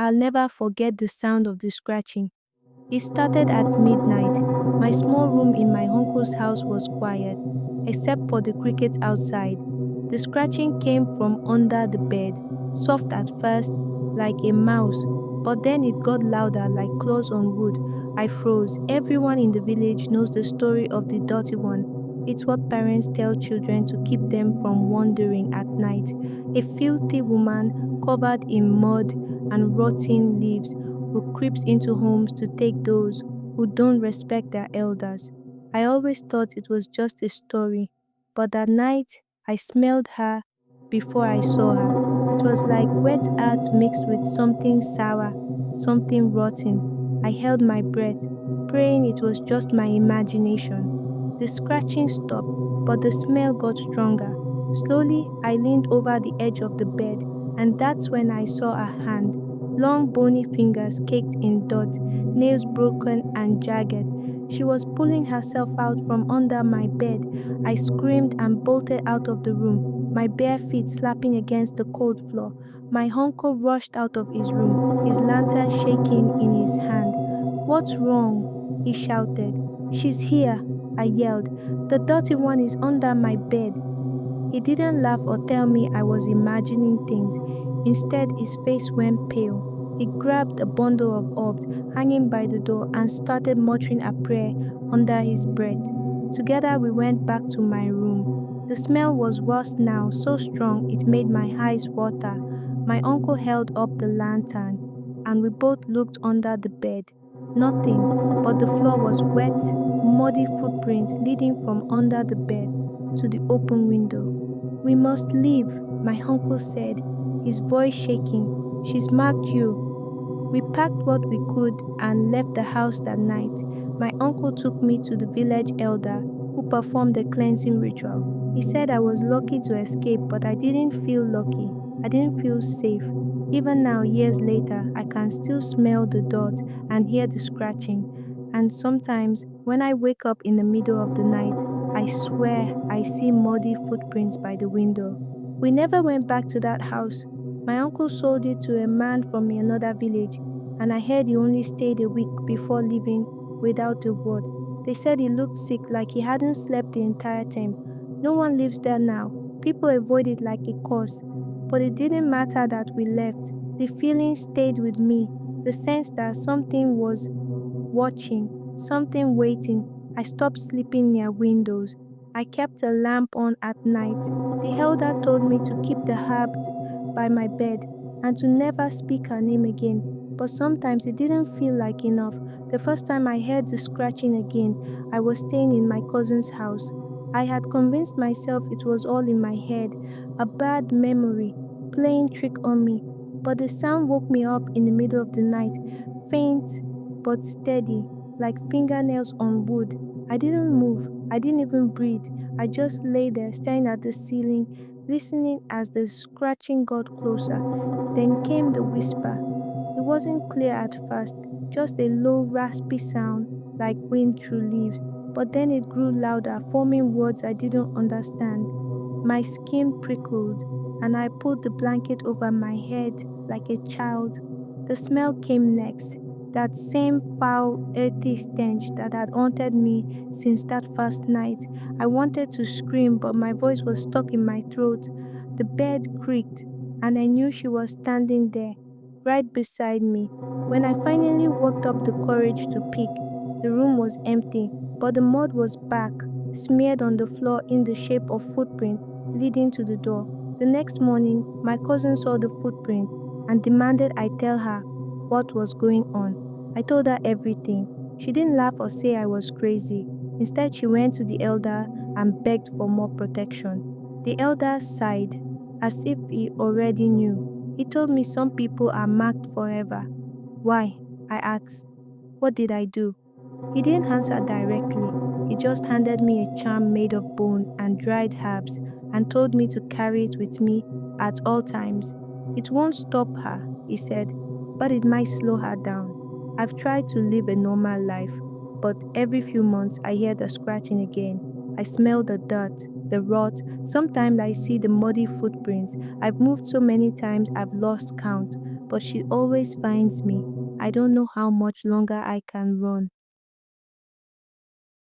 I'll never forget the sound of the scratching. It started at midnight. My small room in my uncle's house was quiet, except for the crickets outside. The scratching came from under the bed, soft at first, like a mouse, but then it got louder, like claws on wood. I froze. Everyone in the village knows the story of the dirty one. It's what parents tell children to keep them from wandering at night. A filthy woman covered in mud and rotten leaves who creeps into homes to take those who don't respect their elders. I always thought it was just a story, but that night I smelled her before I saw her. It was like wet earth mixed with something sour, something rotten. I held my breath, praying it was just my imagination. The scratching stopped, but the smell got stronger. Slowly, I leaned over the edge of the bed, and that's when I saw a hand. Long bony fingers caked in dirt, nails broken and jagged. She was pulling herself out from under my bed. I screamed and bolted out of the room, my bare feet slapping against the cold floor. My uncle rushed out of his room, his lantern shaking in his hand. "What's wrong?" he shouted. "She's here," I yelled. "The dirty one is under my bed." He didn't laugh or tell me I was imagining things. Instead, his face went pale. He grabbed a bundle of herbs hanging by the door and started muttering a prayer under his breath. Together, we went back to my room. The smell was worse now, so strong it made my eyes water. My uncle held up the lantern, and we both looked under the bed. Nothing, but the floor was wet, muddy footprints leading from under the bed to the open window. "We must leave," my uncle said, his voice shaking. "She's marked you." We packed what we could and left the house that night. My uncle took me to the village elder who performed the cleansing ritual. He said I was lucky to escape, but I didn't feel lucky. I didn't feel safe. Even now, years later, I can still smell the dirt and hear the scratching. And sometimes, when I wake up in the middle of the night, I swear I see muddy footprints by the window. We never went back to that house. My uncle sold it to a man from another village, and I heard he only stayed a week before leaving without a word. They said he looked sick, like he hadn't slept the entire time. No one lives there now. People avoid it like a curse. But it didn't matter that we left. The feeling stayed with me, the sense that something was watching, something waiting. I stopped sleeping near windows. I kept a lamp on at night. The elder told me to keep the herb by my bed and to never speak her name again. But sometimes it didn't feel like enough. The first time I heard the scratching again, I was staying in my cousin's house. I had convinced myself it was all in my head, a bad memory, playing trick on me. But the sound woke me up in the middle of the night, faint but steady, like fingernails on wood. I didn't move, I didn't even breathe. I just lay there staring at the ceiling, listening as the scratching got closer. Then came the whisper. It wasn't clear at first, just a low, raspy sound like wind through leaves. But then it grew louder, forming words I didn't understand. My skin prickled, and I pulled the blanket over my head like a child. The smell came next, that same foul, earthy stench that had haunted me since that first night. I wanted to scream, but my voice was stuck in my throat. The bed creaked, and I knew she was standing there, right beside me. When I finally worked up the courage to peek, the room was empty, but the mud was back, smeared on the floor in the shape of footprint leading to the door. The next morning, my cousin saw the footprint and demanded I tell her what was going on. I told her everything. She didn't laugh or say I was crazy. Instead, she went to the elder and begged for more protection. The elder sighed, as if he already knew. He told me some people are marked forever. "Why?" I asked. "What did I do?" He didn't answer directly. He just handed me a charm made of bone and dried herbs and told me to carry it with me at all times. "It won't stop her," he said, "but it might slow her down." I've tried to live a normal life, but every few months I hear the scratching again. I smell the dirt, the rot. Sometimes I see the muddy footprints. I've moved so many times I've lost count. but she always finds me. I don't know how much longer I can run.